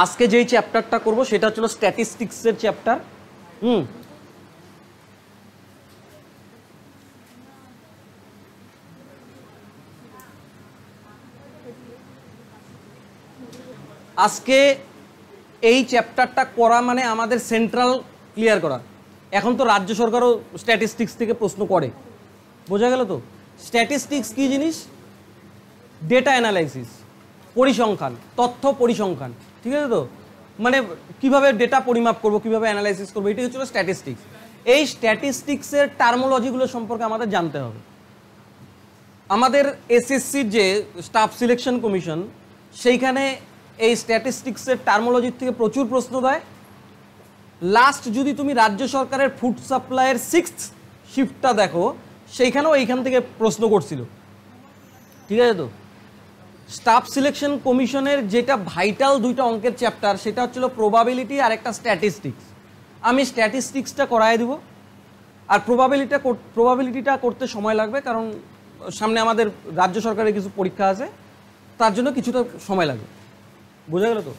আজকে যেই চ্যাপ্টারটা করব সেটা হচ্ছে স্ট্যাটিস্টিক্সের চ্যাপ্টার। আজকে এই চ্যাপ্টারটা করা মানে আমাদের সেন্ট্রাল ক্লিয়ার করা। এখন তো রাজ্য সরকারও স্ট্যাটিস্টিক্স থেকে প্রশ্ন করে, বোঝা গেল তো? স্ট্যাটিস্টিক্স কি জিনিস? ডেটা অ্যানালাইসিস, পরিসংখ্যান, তথ্য পরিসংখ্যান, ঠিক আছে তো? মানে কিভাবে ডেটা পরিমাপ করব, কিভাবে অ্যানালাইসিস করবো, এটাই হচ্ছে স্ট্যাটিস্টিক্স। এই স্ট্যাটিস্টিক্সের টার্মোলজিগুলো সম্পর্কে আমাদের জানতে হবে। আমাদের এসএসসির যে স্টাফ সিলেকশন কমিশন, সেইখানে এই স্ট্যাটিস্টিক্সের টার্মোলজির থেকে প্রচুর প্রশ্ন দেয়। লাস্ট যদি তুমি রাজ্য সরকারের ফুড সাপ্লাইয়ের 6th শিফটটা দেখো, সেইখানেও এইখান থেকে প্রশ্ন করছিল, ঠিক আছে তো? স্টাফ সিলেকশন কমিশনের যেটা ভাইটাল দুইটা অঙ্কের চ্যাপ্টার, সেটা হচ্ছিল প্রবাবিলিটি আর একটা স্ট্যাটিস্টিক্স। আমি স্ট্যাটিস্টিক্সটা করায় দিব, আর প্রবাবিলিটিটা করতে সময় লাগবে, কারণ সামনে আমাদের রাজ্য সরকারের কিছু পরীক্ষা আছে, তার জন্য কিছুটা সময় লাগবে, বোঝা গেল তো?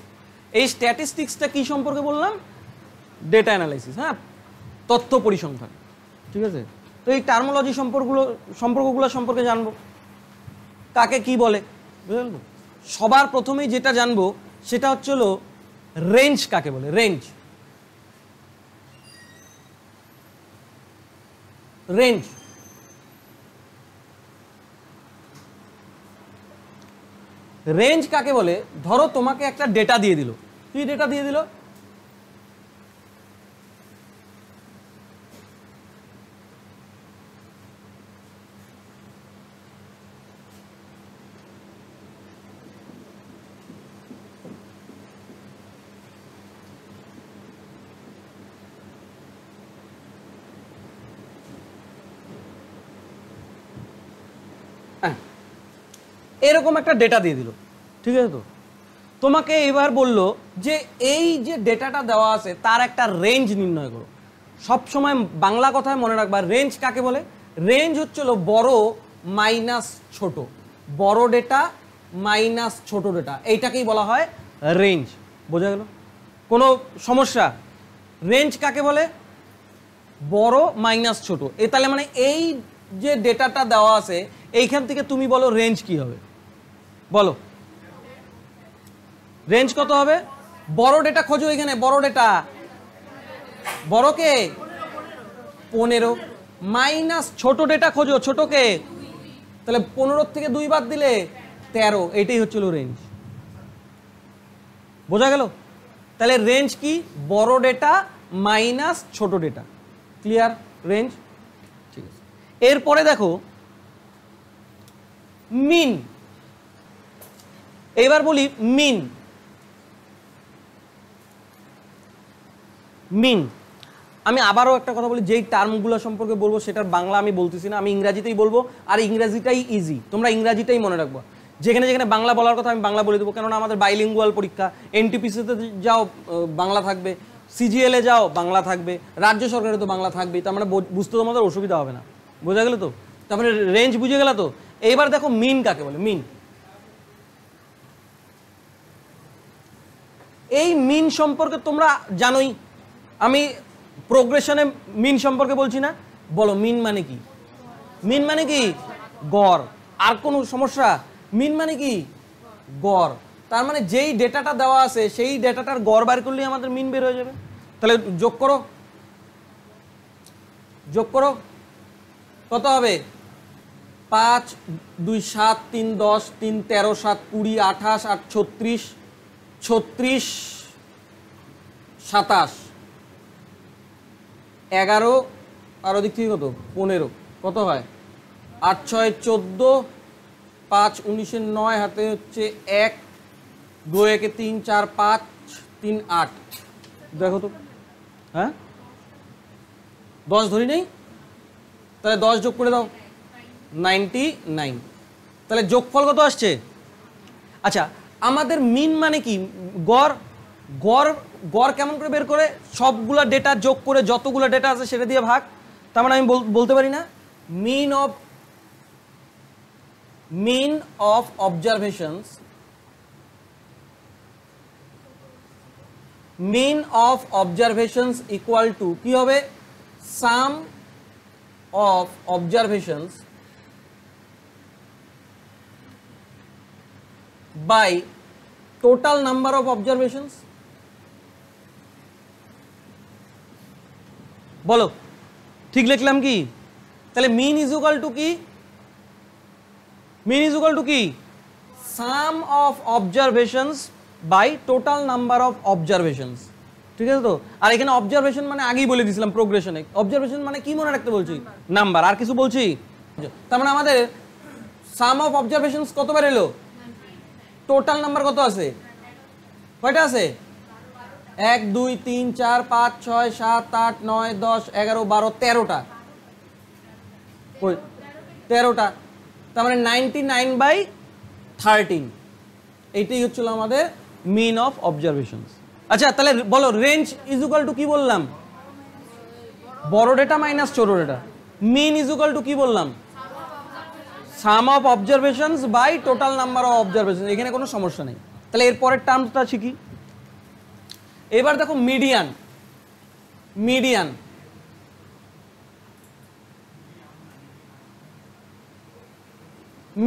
এই স্ট্যাটিস্টিক্সটা কি সম্পর্কে বললাম? ডেটা অ্যানালাইসিস, হ্যাঁ, তথ্য পরিসংখ্যান, ঠিক আছে? তো এই টার্মোলজি সম্পর্কগুলো সম্পর্কে জানবো, কাকে কি বলে, বুঝলেন? সবার প্রথমেই যেটা জানবো সেটা হচ্ছে রেঞ্জ কাকে বলে। রেঞ্জ রেঞ্জ রেঞ্জ কাকে বলে? ধরো তোমাকে একটা ডেটা দিয়ে দিল। কি ডেটা দিয়ে দিল? এরকম একটা ডেটা দিয়ে দিল, ঠিক আছে তো? তোমাকে এবার বলল যে এই যে ডেটাটা দেওয়া আছে তার একটা রেঞ্জ নির্ণয় করো। সব সময় বাংলা কথায় মনে রাখবা, রেঞ্জ কাকে বলে? রেঞ্জ হচ্ছিল বড় মাইনাস ছোট, বড় ডেটা মাইনাস ছোট ডেটা, এইটাকেই বলা হয় রেঞ্জ। বোঝা গেল? কোনো সমস্যা? রেঞ্জ কাকে বলে? বড় মাইনাস ছোট। তাহলে মানে এই যে ডেটাটা দেওয়া আছে, এইখান থেকে তুমি বলো রেঞ্জ কি হবে? বলো, রেঞ্জ কত হবে? বড় ডেটা খোঁজো, এখানে বড় ডেটা, বড় কে? 15, মাইনাস ছোট ডেটা খোঁজো, ছোট কে? তাহলে 15 থেকে 2 বাদ দিলে 13, এইটাই হচ্ছিল রেঞ্জ। বোঝা গেল? তাহলে রেঞ্জ কি? বড় ডেটা মাইনাস ছোট ডেটা। ক্লিয়ার? রেঞ্জ, ঠিক আছে। এরপরে দেখো মিন। এবার বলি মিন। মিন, আমি আবারও একটা কথা বলি, যেই টার্মগুলো সম্পর্কে বলবো সেটার বাংলা আমি বলতেছি না, আমি ইংরাজিতেই বলবো, আর ইংরাজিটাই ইজি, তোমরা ইংরাজিটাই মনে রাখবো। যেখানে যেখানে বাংলা বলার কথা আমি বাংলা বলে দেবো, কেননা আমাদের বাইলিঙ্গুয়াল পরীক্ষা। এনটিপিসিতে যাও বাংলা থাকবে, সিজিএলে যাও বাংলা থাকবে, রাজ্য সরকারে তো বাংলা থাকবেই, তার মানে বুঝতে তোমাদের অসুবিধা হবে না। বোঝা গেল তো? তারপরে রেঞ্জ বুঝে গেল তো? এইবার দেখো মিন কাকে বলে। মিন, এই মিন সম্পর্কে তোমরা জানোই, আমি প্রোগ্রেশনে মিন সম্পর্কে বলছি না। বলো মিন মানে কি? মিন মানে কি? গড়। আর কোনো সমস্যা? মিন মানে কি? গড়। তার মানে যেই ডেটাটা দেওয়া আছে সেই ডেটাটার গড় বার করলেই আমাদের মিন বের হয়ে যাবে। তাহলে যোগ করো, যোগ করো, কত হবে? 5, 2, 7, 3, 10, 3, 13, 7, 20, 28, 8, 36, 36, 27, 11, আর ওদিক থেকে কত? 15, কত হয়? 8, 6, 14, 5, 19, 9, হাতে হচ্ছে 1, 2, 1, 3, 4, 5, 3, 8, দেখো তো, হ্যাঁ 10 ধরি নেই, তাহলে 10 যোগ করে দাও, 99। তাহলে যোগফল কত আসছে? আচ্ছা, আমাদের মিন মানে কি? গড়। গড়, গড় কেমন করে বের করে? সবগুলা ডেটা যোগ করে যতগুলো ডেটা আছে সেটা দিয়ে ভাগ। তার মানে আমি বলতে পারি না mean of observations mean of observations equal to কি হবে, sum of observations by total number of observations. বলো ঠিক লিখলাম কি? তাহলে মিন ইজ ইকুয়াল টু কি, মিন ইজ ইকুয়াল টু কি, sum of observations by total number of observations. ঠিক আছে তো? আর এখানে অবজারভেশন মানে আগেই বলে দিয়েছিলাম প্রোগ্রেশনে, অবজারভেশন মানে কি মনে রাখতে বলছি, নাম্বার, আর কিছু বলছি? তার মানে আমাদের সাম অফ অবজারভেশনস কতবার এলো, টোটাল নাম্বার কত আছে, কয়টা আছে, 1 2 3 4 5 6 7 8 9 10 11 12 13টা, 13টা। তার মানে 99/13, এইটাই হচ্ছিল আমাদের মিন অফ অবজারভেশনস। আচ্ছা তাহলে বলো রেঞ্জ ইজ ইকুয়াল টু কি বললাম, বড় ডেটা মাইনাস ছোট data. Mean is equal to কি বললাম, sum of observations by total number of observation. এখানে কোনো সমস্যা নেই। তাহলে এরপরের টার্মটা শিখি। এবার দেখো মিডিয়ান, মিডিয়ান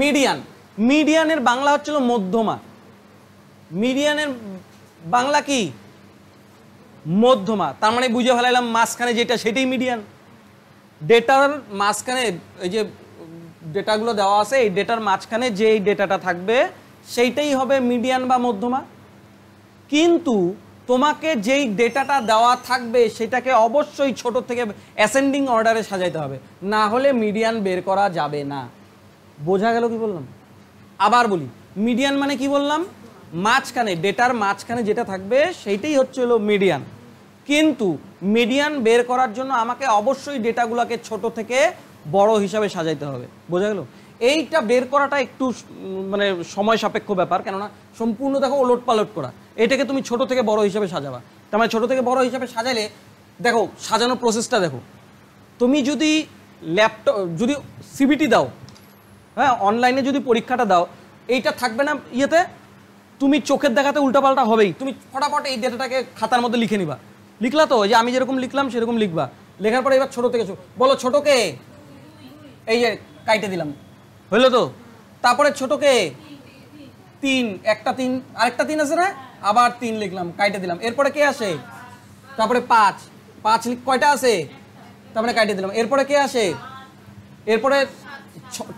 মিডিয়ান মিডিয়ানের বাংলা হচ্ছিল মধ্যমা। মিডিয়ানের বাংলা কি, মধ্যমা। তার মানে বুঝে ফেলাইলাম মাঝখানে যেটা সেটাই মিডিয়ান। ডেটার মাঝখানে এই যে ডেটাগুলো দেওয়া আছে, এই ডেটার মাঝখানে যে ডেটাটা থাকবে সেইটাই হবে মিডিয়ান বা মধ্যমা। কিন্তু তোমাকে যেই ডেটাটা দেওয়া থাকবে সেটাকে অবশ্যই ছোট থেকে অ্যাসেন্ডিং অর্ডারে সাজাইতে হবে, না হলে মিডিয়ান বের করা যাবে না। বোঝা গেল কি বললাম? আবার বলি, মিডিয়ান মানে কি বললাম, মাঝখানে ডেটার মাঝখানে যেটা থাকবে সেইটাই হচ্ছে হলো মিডিয়ান। কিন্তু মিডিয়ান বের করার জন্য আমাকে অবশ্যই ডেটাগুলোকে ছোট থেকে বড় হিসাবে সাজাইতে হবে। বোঝা গেল? এইটা বের করাটা একটু মানে সময় সাপেক্ষ ব্যাপার, কেননা সম্পূর্ণ দেখো ওলট পালট করা। এটাকে তুমি ছোট থেকে বড় হিসাবে সাজাবা। তার মানে ছোট থেকে বড় হিসাবে সাজালে দেখো সাজানোর প্রসেসটা দেখো। তুমি যদি ল্যাপটপ, যদি সিবিটি দাও, হ্যাঁ অনলাইনে যদি পরীক্ষাটা দাও, এইটা থাকবে না ইয়েতে, তুমি চোখের দেখাতে উল্টাপাল্টা হবেই। তুমি ফটাফট এই ডেটাটাকে খাতার মধ্যে লিখে নিবা। লিখলা তো, এই যে আমি যেরকম লিখলাম সেরকম লিখবা। লেখার পরে এবার ছোট থেকে বলো, ছোটকে এই যে কাইটে দিলাম, হইলো তো? তারপরে ছোটকে 3, একটা 3, আরেকটা 3 আছে না, আবার 3 লিখলাম, কাইটে দিলাম। এরপরে কে আসে, তারপরে 5 কয়টা আছে, তারপরে কাইটে দিলাম। এরপরে কে আসে, এরপরে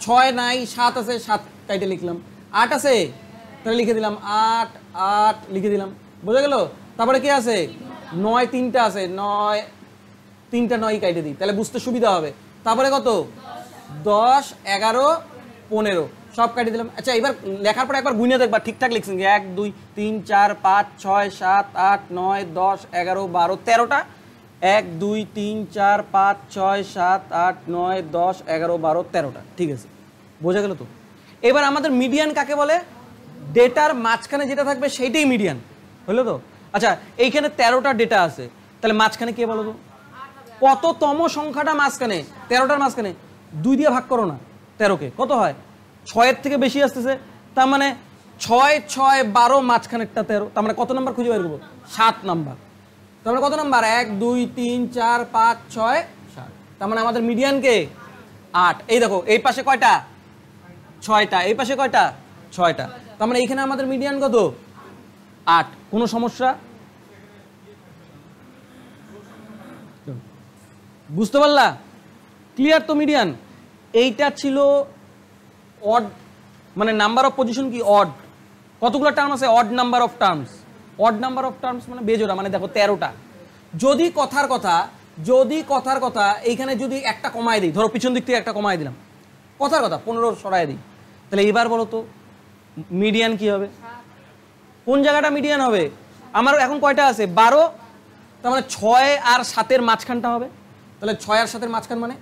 6 নাই, 7 আছে, 7 কাইটে লিখলাম। 8 আছে, তাহলে লিখে দিলাম 8 8 লিখে দিলাম। বোঝা গেল? তারপরে কে আছে, 9 3টা আছে, 9 3টা 9 কাইটে দিই, তাহলে বুঝতে সুবিধা হবে। তারপরে কত, 10 11 15 সব কাটিয়ে দিলাম। আচ্ছা এবার লেখার পরে একবার গুণে দেখবা ঠিকঠাক লিখছেন কি, 1 2 3 4 5 6 7 8 9 10 11 12 13টা, 1 2 3 4 5 6 7 8 9 10 11 12 13টা। ঠিক আছে, বোঝা গেল তো? এবার আমাদের মিডিয়ান কাকে বলে, ডেটার মাঝখানে যেটা থাকবে সেইটাই মিডিয়ান, হলো তো? আচ্ছা এইখানে 13টা ডেটা আছে, তাহলে মাঝখানে কে বলো তো, কততম সংখ্যাটা মাঝখানে, 13টার মাঝখানে 2 দিয়ে ভাগ করো না 13কে, কত হয়, 6-এর থেকে বেশি আসতেছে। তার মানে 6 6 12 মাঝখানেরটা 13, তার মানে কত নাম্বার খুঁজে বের করবো, 7 নাম্বার। তার মানে কত নাম্বার, 1 2 3 4 5 6 7। তার মানে আমাদের মিডিয়ান কে 8। এই দেখো এই পাশে কয়টা, 6টা, এই পাশে কয়টা, 6টা। তার মানে এইখানে আমাদের মিডিয়ান কত, 8। কোনো সমস্যা? বুঝতে পারলা? ক্লিয়ার তো? মিডিয়ান এইটা ছিল অড, মানে নাম্বার অফ পজিশন কি অড। কতগুলো টার্ম আছে, odd number of terms. Odd number of terms মানে বেজোড়া, মানে দেখো 13টা। যদি কথার কথা এইখানে যদি একটা কমায় দিই, ধরো পিছন দিক থেকে একটা কমায় দিলাম, কথার কথা 15 সরাই দিই, তাহলে এবার বলো তো মিডিয়ান কি হবে, কোন জায়গাটা মিডিয়ান হবে? আমার এখন কয়টা আছে, 12। তার মানে 6 আর 7-এর মাঝখানটা হবে। তাহলে 6 আর 7-এর মাঝখান মানে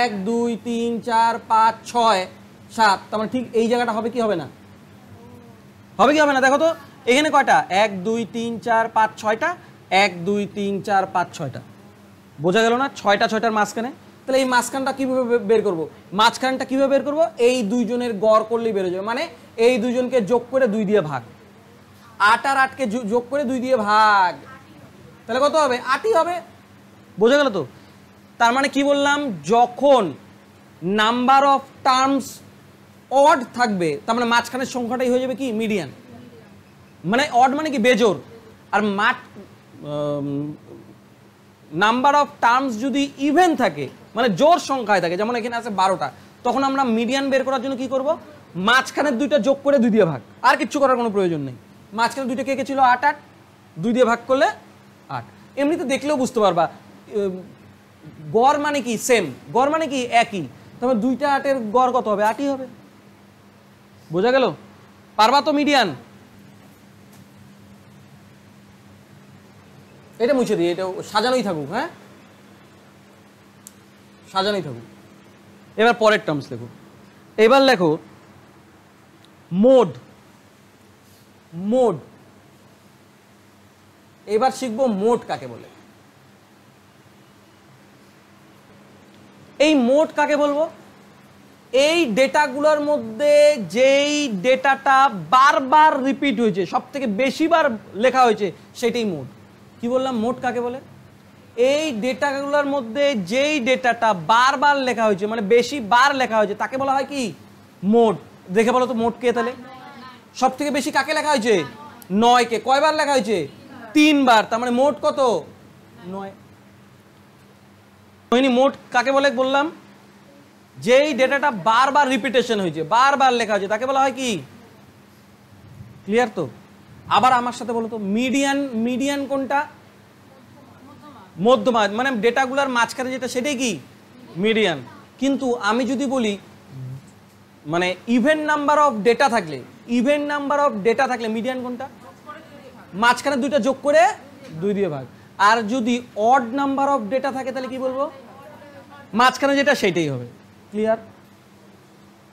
1 2 3 4 5 6 7। তার মানে ঠিক এই জায়গাটা হবে কি হবে না, হবে কি হবে না? দেখো তো এখানে কয়টা, 1 2 3 4 5 6টা, 1 2 3 4 5 6টা। বোঝা গেল না? 6টা 6টার মাঝখানে। তাহলে এই মাঝখানটা কিভাবে বের করব, মাঝখানটা কিভাবে বের করব, এই দুইজনের গড় করলেই বের হয়ে যাবে। মানে এই দুইজনকে যোগ করে 2 দিয়ে ভাগ, 8 আর 8কে যোগ করে 2 দিয়ে ভাগ, তাহলে কত হবে? 8ই হবে। বোঝা গেল তো? তার মানে কি বললাম, যখন নাম্বার অফ টার্মস অড থাকবে তার মানে মাঝখানের সংখ্যাটাই হয়ে যাবে কি মিডিয়ান। মানে অড মানে কি বেজোড়, আর নাম্বার অফ টার্মস যদি ইভেন থাকে মানে জোড় সংখ্যায় থাকে, যেমন এখানে আছে 12টা, তখন আমরা মিডিয়ান বের করার জন্য কি করব, মাঝখানের দুইটা যোগ করে 2 দিয়ে ভাগ, আর কিচ্ছু করার কোনো প্রয়োজন নেই। মাঝখানে দুইটা কে ছিল 8 8, 2 দিয়ে ভাগ করলে 8। এমনিতে দেখলেও বুঝতে পারবা গড় মানে কি সেম, গড় মানে কি একই, তবে 2টা 8-এর গড় কত হবে? 8ই হবে। বোঝা গেল? পারবা তো মিডিয়ান? এটা মুছে দিই, এটা সাজানোই থাকুক। হ্যাঁ, সাজানোই থাকুক। এবার পরের টার্মস লেখো। এবার লেখো মোড। মোড, এবার শিখবো মোড কাকে বলে। এই মোড কাকে বলবো? এই ডেটাগুলোর মধ্যে যেই ডেটাটা বারবার রিপিট হয়েছে, সব থেকে বেশিবার লেখা হয়েছে, সেটাই মোড। কি বললাম, মোড কাকে বলে? এই ডেটাগুলোর মধ্যে যেই ডেটাটা বারবার লেখা হয়েছে মানে বেশি বার লেখা হয়েছে তাকে বলা হয় কি মোড। দেখে বলো তো মোড কে? তাহলে সব থেকে বেশি কাকে লেখা হয়েছে? 9-কে। কয়বার লেখা হয়েছে? 3 বার। তার মানে মোড কত? 9। মোড কাকে বলে বললাম? যেই ডেটাটা বারবার রিপিটেশন হয়েছে, বারবার লেখা হয়েছে, তাকে বলা হয় কি? ক্লিয়ার তো? আবার আমার সাথে বলো তো, মিডিয়ান। মিডিয়ান কোনটা? মধ্যমা, মানে ডেটাগুলোর মাঝখানে যেটা সেটাই কি মিডিয়ান। কিন্তু আমি যদি বলি মানে ইভেন নাম্বার অফ ডেটা থাকলে, ইভেন নাম্বার অফ ডেটা থাকলে মিডিয়ান কোনটা? মাঝখানে 2টা যোগ করে 2 দিয়ে ভাগ। আর যদি অড নাম্বার অফ ডেটা থাকে তাহলে কি বলবো? মাঝখানে যেটা সেটাই হবে। ক্লিয়ার?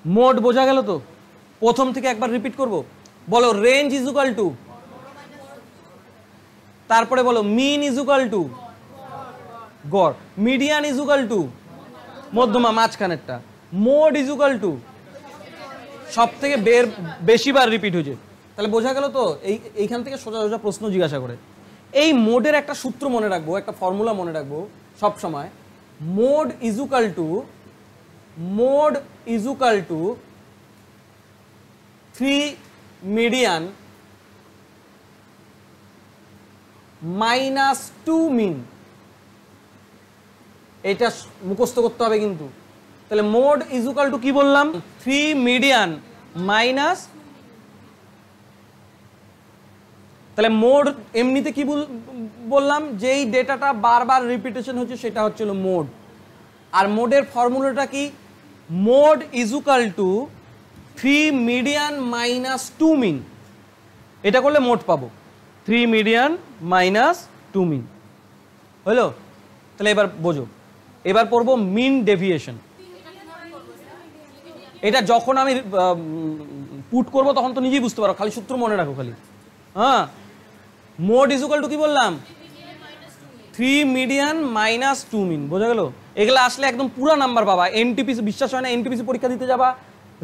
মোড বোঝা গেল তো? প্রথম থেকে একবার রিপিট করব। বলো রেঞ্জ ইজ ইকুয়াল টু, তারপরে বলো মিন ইজ ইকুয়াল টু গড়, মিডিয়ান ইজ ইকুয়াল টু মধ্যমা মাঝখানেরটা, মোড ইজ ইকুয়াল টু সব থেকে বেশিবার রিপিট হয়েছে। তাহলে বোঝা গেল তো? এইখান থেকে সোজা সোজা প্রশ্ন জিজ্ঞাসা করে। এই মোডের একটা সূত্র মনে রাখবো, একটা ফর্মুলা মনে রাখবো সব সময়। Mode is equal two, mode is equal to 3 median minus 2 মিন। এটা মুখস্থ করতে হবে কিন্তু। তাহলে মোড ইজ ইকুয়াল টু কি বললাম? 3 মিডিয়ান মাইনাস, তাহলে মোড এমনিতে কি বললাম? যেই ডেটাটা বারবার রিপিটেশন হচ্ছে সেটা হচ্ছিল মোড। আর মোডের ফর্মুলাটা কি? Mode is equal to 3 median minus 2 মিন। এটা করলে মোড পাবো, 3 মিডিয়ান মাইনাস 2 মিন। হলো? তাহলে এবার বোঝো। এবার পড়বো মিন ডেভিয়েশন। এটা যখন আমি পুট করব তখন তো নিজেই বুঝতে পারো, খালি সূত্র মনে রাখো খালি। হ্যাঁ, মোড ইজ ইকুয়াল টু কি বললাম? 3 মিডিয়ান মাইনাস 2 মিন। বোঝা গেল? এগুলো আসলে একদম পুরো নাম্বার পাবা। এনটিপিসি বিশ্বাস হয় না, এনটিপিসি পরীক্ষা দিতে যাবা,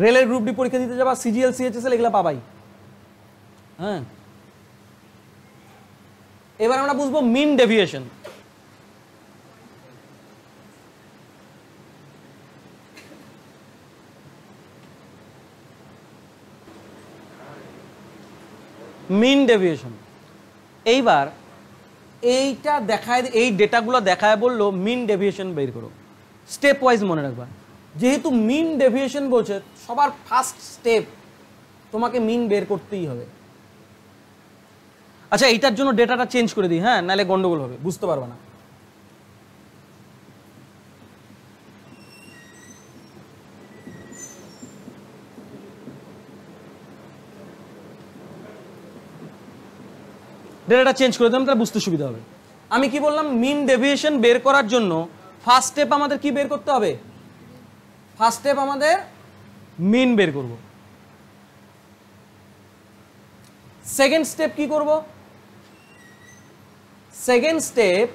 রেলের গ্রুপ ডি পরীক্ষা দিতে যাবা, সিজিএল সিএইচএসএল এগুলো পাবাই। হ্যাঁ, এবার আমরা বুঝবো মিন ডেভিয়েশন। মিন ডেভিয়েশন। এইবার এইটা দেখায়, এই ডেটাগুলো দেখায় বললো মিন ডেভিয়েশন বের করো। স্টেপ ওয়াইজ মনে রাখবা। যেহেতু মিন ডেভিয়েশন বলছে, সবার ফার্স্ট স্টেপ তোমাকে মিন বের করতেই হবে। আচ্ছা, এইটার জন্য ডেটাটা চেঞ্জ করে দিই, হ্যাঁ, নাহলে গন্ডগোল হবে, বুঝতে পারবে না। ডেটাটা চেঞ্জ করে দিলাম, তাহলে বুঝতে সুবিধা হবে। আমি কি বললাম? মিন ডেভিয়েশন বের করার জন্য ফার্স্ট স্টেপ আমাদের কি বের করতে হবে? ফার্স্ট স্টেপ আমাদের মিন বের করব। সেকেন্ড স্টেপ কি করব? সেকেন্ড স্টেপ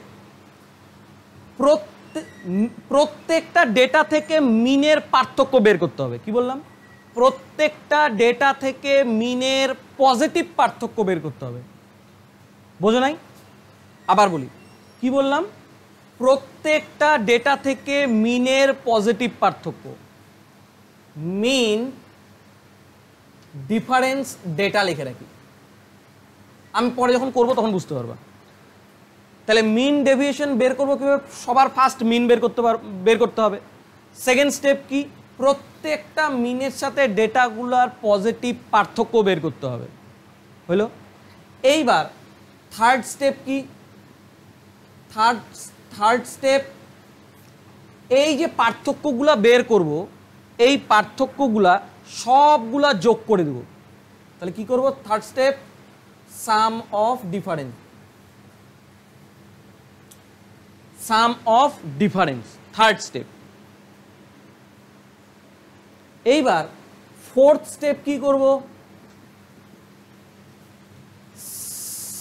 প্রত্যেকটা ডেটা থেকে মিনের পার্থক্য বের করতে হবে। কি বললাম? প্রত্যেকটা ডেটা থেকে মিনের পজিটিভ পার্থক্য বের করতে হবে। বোঝো নাই? আবার বলি, কি বললাম? প্রত্যেকটা ডেটা থেকে মিনের পজিটিভ পার্থক্য, মিন ডিফারেন্স ডেটা লিখে রাখি। আমি পরে যখন করব তখন বুঝতে পারবা। তাহলে মিন ডেভিয়েশন বের করবো কিভাবে? সবার ফার্স্ট মিন বের করতে হবে। সেকেন্ড স্টেপ কি? প্রত্যেকটা মিনের সাথে ডেটাগুলোর পজিটিভ পার্থক্য বের করতে হবে। হলো? এইবার থার্ড স্টেপ কি? থার্ড স্টেপ, এই যে পার্থক্যগুলা বের করব, এই পার্থক্যগুলা সবগুলা যোগ করে দেব। তাহলে কি করব? Third step, sum of difference, sum of difference, third step. এইবার ফোর্থ স্টেপ কি করব?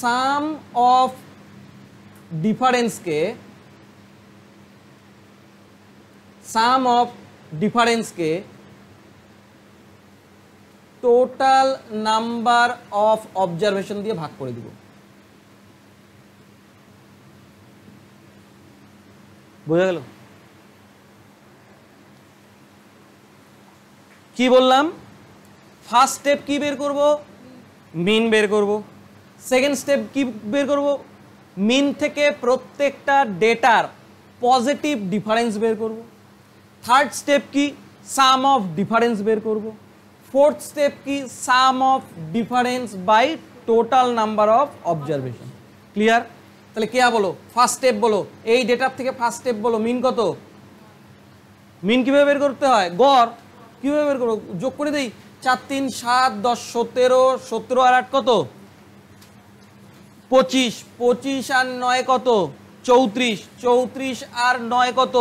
সাম অফ ডিফারেন্সকে, সাম অফ ডিফারেন্সকে টোটাল নাম্বার অফ অবজারভেশন দিয়ে ভাগ করে দিব। বোঝা গেল? কি বললাম? ফার্স্ট স্টেপ কি বের করব? মিন বের করব। সেকেন্ড স্টেপ কি বের করব? মিন থেকে প্রত্যেকটা ডেটার পজিটিভ ডিফারেন্স বের করব। থার্ড স্টেপ কি? সাম অফ ডিফারেন্স বের করব। ফোর্থ স্টেপ কি? Sum of difference by total number of observation. Clear? তাহলে কেয়া বলো, ফার্স্ট স্টেপ বলো, এই ডেটার থেকে ফার্স্ট স্টেপ বলো, মিন কত? মিন কিভাবে বের করতে হয়? গড় কিভাবে বের করবো? যোগ করে দিই, 4 3 7 10 17, 17 আর 8 কত? 25, 25 আর 9 কত? 34, 34 আর 9 কত?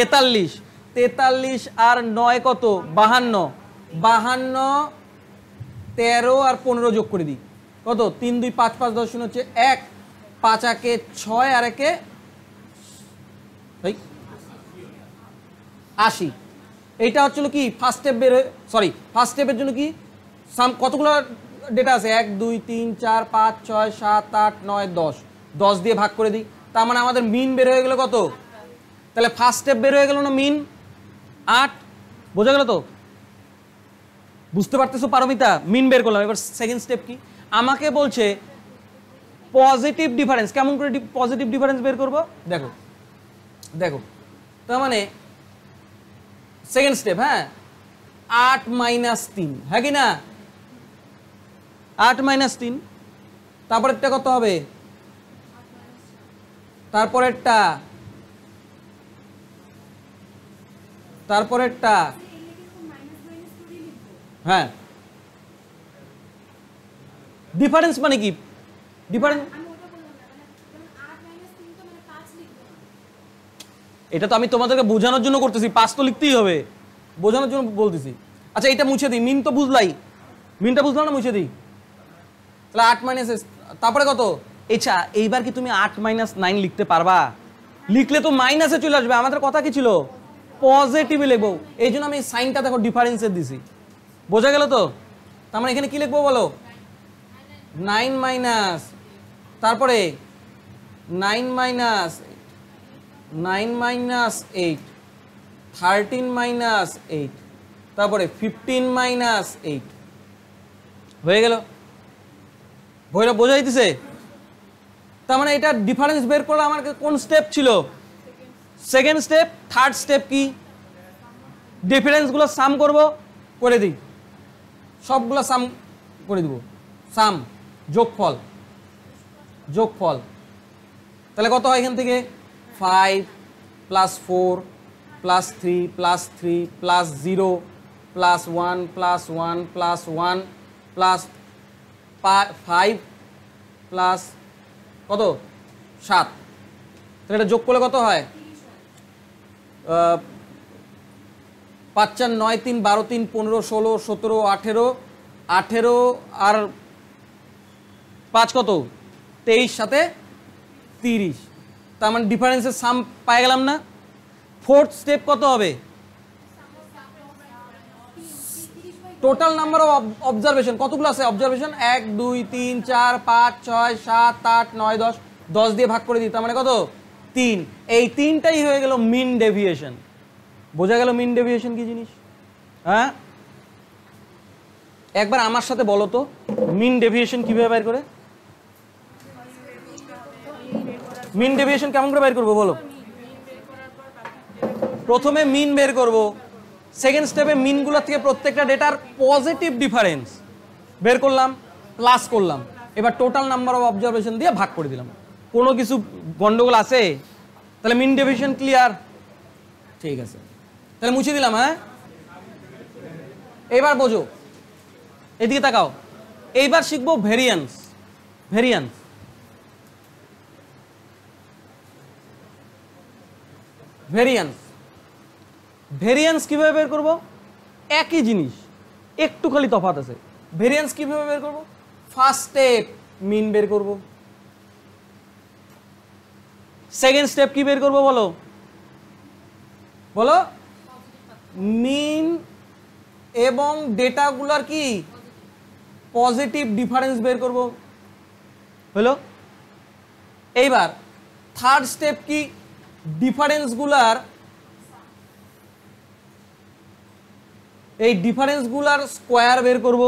43, 43 আর 9 কত? 52, 52, 13 আর 15 যোগ করে দিই, কত? 3 2 5 5 10 0 হচ্ছে 1, 5 একে 6 আর একে 80। এইটা হচ্ছিল কি? ফার্স্ট স্টেপ বের হয়ে, সরি, ফার্স্ট স্টেপের জন্য কি সাম কতগুলো ডেটা আছে? 1 2 3 4 5 6 7 8 9 10, 10 দিয়ে ভাগ করে দিই। তার মানে আমাদের মিন বের হয়ে গেল কত? তাহলে ফার্স্ট স্টেপ বের হয়ে গেল না মিন 8। বোঝা গেল তো? বুঝতে পারতেছো পারমিতা? মিন বের করলাম। এবার সেকেন্ড স্টেপ কি? আমাকে বলছে পজিটিভ ডিফারেন্স। কেমন করে পজিটিভ ডিফারেন্স বের করব? দেখো দেখো, তার মানে সেকেন্ড স্টেপ, হ্যাঁ, 8 - 3, হ্যাঁ কি না? 8 - 3, তারপরেরটা কত হবে? তারপরেরটা, তারপরেরটা, হ্যাঁ। ডিফারেন্স মানে কি? ডিফারেন্স এটা তো আমি তোমাদেরকে বোঝানোর জন্য করতেছি, 5 তো লিখতেই হবে, বোঝানোর জন্য বলতেছি। আচ্ছা এটা মুছে দিই, মিন তো বুঝলাই, মিনটা বুঝলাম না, মুছে দিই। তাহলে 8 - তারপরে কত? আচ্ছা এইবার কি তুমি 8 - 9 লিখতে পারবা? লিখলে তো মাইনাসে চলে আসবে। আমাদের কথা কি ছিল? পজিটিভে লিখবো। এই জন্য আমি সাইনটা দেখো ডিফারেন্সের দিছি। বোঝা গেল তো? তার মানে এখানে কি লিখবো বলো? 9 মাইনাস, তারপরে 9 - 8, 13 - 8, তারপরে 15 - 8 হয়ে গেল। ভৈরব বোঝাই দিছে? তার মানে এটা ডিফারেন্স বের করলে আমার কোন স্টেপ ছিল? Second step. থার্ড স্টেপ কি? ডিফারেন্সগুলো সাম করব, করে দিই, সবগুলো সাম করে দিব, সাম, যোগফল, যোগফল। তাহলে কত হয় এখান থেকে? 5 + 4 + 3 + 3 + 0 + 1 + 1 + 1 + 5 প্লাস কত? 7। তাহলে এটা যোগ করলে কত হয়? 5 4 9 3 12 3 15 16 17 18, 18 আর 5 কত? 23, সাথে 30। তার মানে ডিফারেন্সের সাম পাই গেলাম না? ফোর্থ স্টেপ কত হবে? টোটাল নাম্বার অফ অবজারভেশন কতগুলো আছে? অবজারভেশন 1 2 3 4 5 6 7 8 9 10, 10 দিয়ে ভাগ করে দিই, তার মানে কত 3। এই 3টাই হয়ে গেল মিন ডেভিয়েশন। বোঝা গেল মিন ডেভিয়েশন কি জিনিস? হ্যাঁ, একবার আমার সাথে বলো তো মিন ডেভিয়েশন কিভাবে বের করে? মিন ডেভিয়েশন কেমন করে বের করবো বলো? প্রথমে মিন বের করব, সেকেন্ড স্টেপে মিনগুলোর থেকে প্রত্যেকটা ডেটার পজিটিভ ডিফারেন্স বের করলাম, প্লাস করলাম, এবার টোটাল নাম্বার অফ অবজারভেশন দিয়ে ভাগ করে দিলাম। কোনো কিছু গন্ডগোল আছে? তাহলে মিন ডেভিয়েশন ক্লিয়ার? ঠিক আছে, তাহলে মুছে দিলাম। হ্যাঁ, এবার বোঝো, এদিকে তাকাও। এইবার শিখবো ভেরিয়েন্স। ভেরিয়েন্স ভেরিয়েন্স ভেরিয়েন্স কিভাবে বের করব? একই জিনিস, একটু খালি তফাৎ আছে। ভেরিয়েন্স কিভাবে বের করব? ফার্স্ট স্টেপ মিন বের করব, সেকেন্ড স্টেপ কি বের করব বলো? বলো, মিন এবং ডেটাগুলার কি পজিটিভ ডিফারেন্স বের করব। হলো? এইবার থার্ড স্টেপ কি? ডিফারেন্সগুলার, এই ডিফারেন্সগুলার স্কোয়ার বের করব।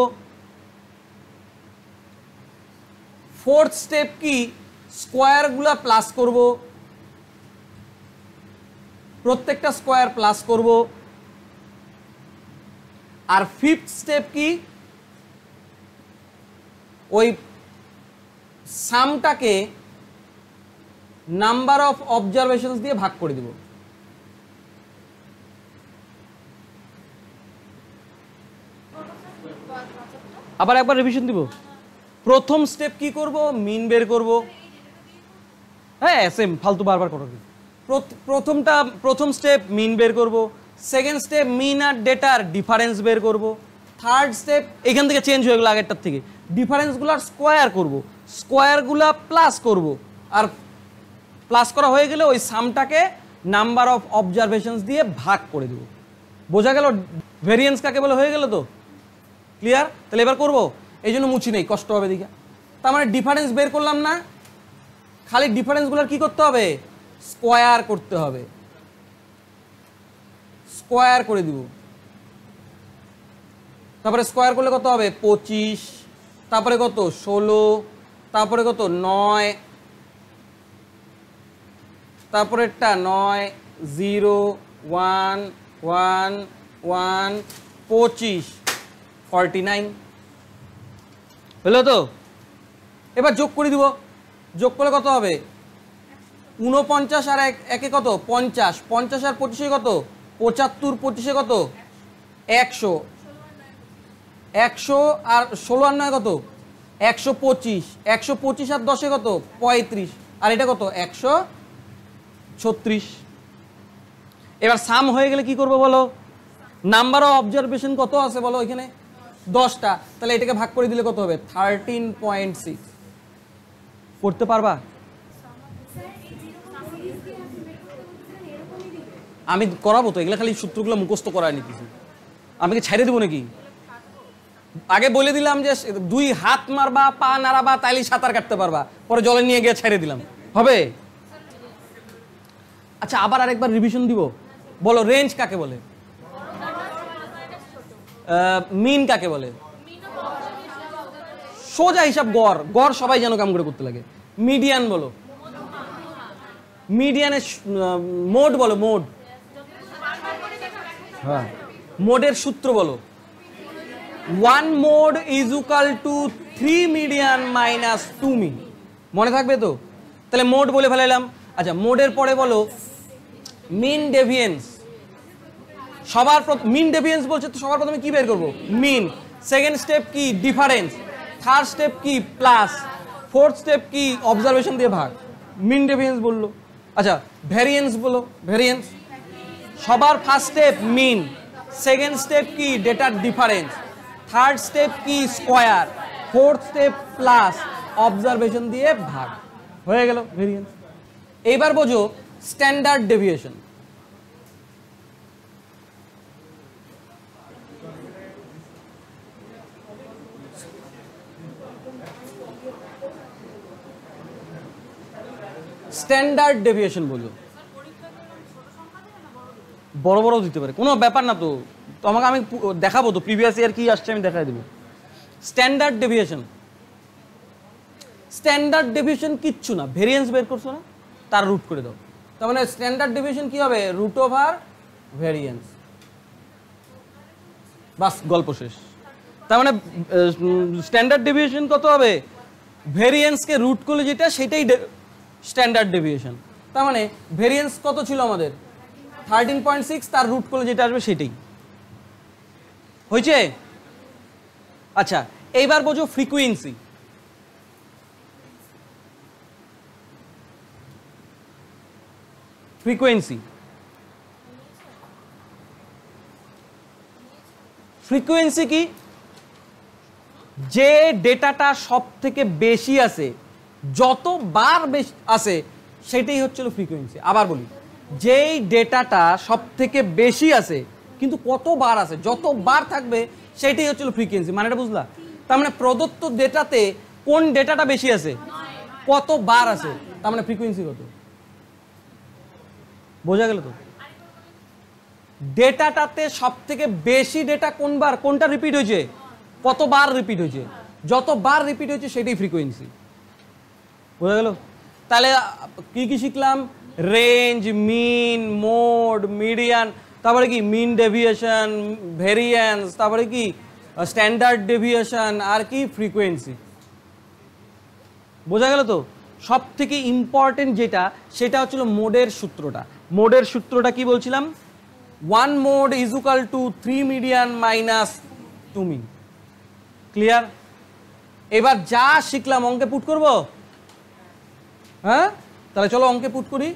ফোর্থ স্টেপ কি? স্কোয়ারগুলা প্লাস করব, প্রত্যেকটা স্কোয়ার প্লাস করব। আর ফিফথ স্টেপ কি? ওই সামটাকে নাম্বার অফ অবজারভেশনস দিয়ে ভাগ করে দিব। আবার একবার রিভিশন দিব। প্রথম স্টেপ কি করব? মিন বের করব। হ্যাঁ, সেম ফালতু বারবার করো। প্রথম স্টেপ মিন বের করব, সেকেন্ড স্টেপ মিন আর ডেটার ডিফারেন্স বের করব, থার্ড স্টেপ এখান থেকে চেঞ্জ হয়ে গেল আগেরটার থেকে, ডিফারেন্সগুলোর স্কোয়ার করব, স্কোয়ারগুলা প্লাস করব, আর প্লাস করা হয়ে গেলে ওই সামটাকে নাম্বার অফ অবজারভেশনস দিয়ে ভাগ করে দেব। বোঝা গেল ভেরিয়েন্স কাকে বলে? হয়ে গেল তো? ক্লিয়ার? তাহলে এবার করব, এই জন্য মুছি নেই, কষ্ট হবে দিকে। তার মানে ডিফারেন্স বের করলাম না, খালি ডিফারেন্সগুলোর কি করতে হবে? স্কোয়ার করতে হবে। স্কোয়ার করে দিব, তারপরে স্কোয়ার করলে কত হবে? 25, তারপরে কত? 16, তারপরে কত? 9, তারপরে 9, 0, 1, 1, 1, 25, 49 হলো তো? এবার যোগ করে দিব, যোগ করলে কত হবে? 49 আর একে কত? 50, 50 আর 25 কত? 75, 25 কত? 100, 100 আর 16 আর 9 কত? 125, 125 আর 10 কত? 35, আর এটা কত? 136। এবার সাম হয়ে গেলে কি করবো বলো? নাম্বার অফ অবজারভেশন কত আছে বলো এখানে? 10টা। তাহলে এটাকে ভাগ করে দিলে কত হবে? 13.6। করতে পারবা? আমি করাবো তো, এগুলো খালি সূত্রগুলো মুখস্থ করায় নিতেছি। আমি কি ছেড়ে দেবো নাকি? আগে বলে দিলাম যে 2 হাত মারবা, পা নাড়াবা, তাইলেই সাঁতার কাটতে পারবা, পরে জলে নিয়ে গিয়ে ছেড়ে দিলাম, হবে? আচ্ছা, আবার আরেকবার রিভিশন দিব। বলো, রেঞ্জ কাকে বলে? মিন কাকে বলে? সোজা হিসাব গড়। গড় সবাই যেন কাম করে করতে লাগে। মিডিয়ান বলো। মিডিয়ানের মোড বলো। মোড, হ্যাঁ, মোডের সূত্র বলো। 1 mode is equal to 3 median minus 2 মিন। মনে থাকবে তো? তাহলে মোড বলে ফেলাইলাম। আচ্ছা, মোডের পরে বলো মিন ডেভিয়েন্স। সবার মিন ডেভিয়েন্স বলছে তো সবার প্রথমে কি বের করবো? মিন। সেকেন্ড স্টেপ কি? ডিফারেন্স। থার্ড স্টেপ কি? প্লাস। ফোর্থ স্টেপ কি? অবজারভেশন দিয়ে ভাগ। মিন ডেভিয়েন্স বললো। আচ্ছা, ভ্যারিয়েন্স বলো। ভ্যারিয়েন্স সবার ফার্স্ট স্টেপ মিন, সেকেন্ড স্টেপ কি? ডেটার ডিফারেন্স, থার্ড স্টেপ কি? Square, fourth step plus, observation দিয়ে ভাগ। হয়ে গেল ভেরিয়েন্স। এইবার বোঝো স্ট্যান্ডার্ড ডেভিয়েশন। স্ট্যান্ডার্ড ডেভিয়েশন বললো। বড় বড় দিতে পারে, কোনো ব্যাপার না। তো তোমাকে আমি দেখাবো তো প্রিভিয়াস ইয়ার কি আসছে, আমি দেখাই দেবো। স্ট্যান্ডার্ড ডেভিয়েশন, স্ট্যান্ডার্ড ডেভিয়েশন কিচ্ছু না, ভেরিয়েন্স বের করছো না, তার রুট করে দাও। তার মানে স্ট্যান্ডার্ড ডেভিয়েশন কি হবে? রুট ওভার ভেরিয়েন্স, বাস গল্প শেষ। তার মানে স্ট্যান্ডার্ড ডেভিয়েশন কত হবে? ভেরিয়েন্সকে রুট করলে যেটা সেটাই স্ট্যান্ডার্ড ডেভিয়েশন। তার মানে ভেরিয়েন্স কত ছিল আমাদের? 13.6, তার রুট করলে যেটা আসবে সেটাই হয়েছে। আচ্ছা, এইবার বোঝো ফ্রিকোয়েন্সি। ফ্রিকোয়েন্সি ফ্রিকোয়েন্সি কি? যে ডেটাটা সব থেকে বেশি আছে, যতবার বেশি আছে, সেটাই হচ্ছিল ফ্রিকোয়েন্সি। আবার বলি, যেই ডেটাটা সব থেকে বেশি আছে কিন্তু কতবার আছে, যতবার থাকবে সেটাই হচ্ছিল ফ্রিকোয়েন্সি। মানে এটা বুঝলা? তার মানে প্রদত্ত ডেটাতে কোন ডেটাটা বেশি আছে, কতবার আছে, তার মানে ফ্রিকোয়েন্সি কত। বোঝা গেল তো? ডেটাটাতে সব থেকে বেশি ডেটা কোনবার, কোনটা রিপিট হয়েছে, কতবার রিপিট হয়েছে, যতবার রিপিট হয়েছে সেটাই ফ্রিকোয়েন্সি। বোঝা গেল? তাহলে কি কি শিখলাম? রেঞ্জ, মিন, মোড, মিডিয়ান, তারপরে কি মিন ডেভিয়েশন, ভেরিয়েন্স, তারপরে কি স্ট্যান্ডার্ড ডেভিয়েশন, আর কি ফ্রিকোয়েন্সি। বোঝা গেল তো? সব থেকে ইম্পর্টেন্ট যেটা, সেটা হচ্ছিল মোডের সূত্রটা। মোডের সূত্রটা কি বলছিলাম? 1 mode is equal to 3 median minus 2 mean. Clear? এবার যা শিখলাম অঙ্কে পুট করব। হ্যাঁ, তাহলে চলো অঙ্কে পুট করি।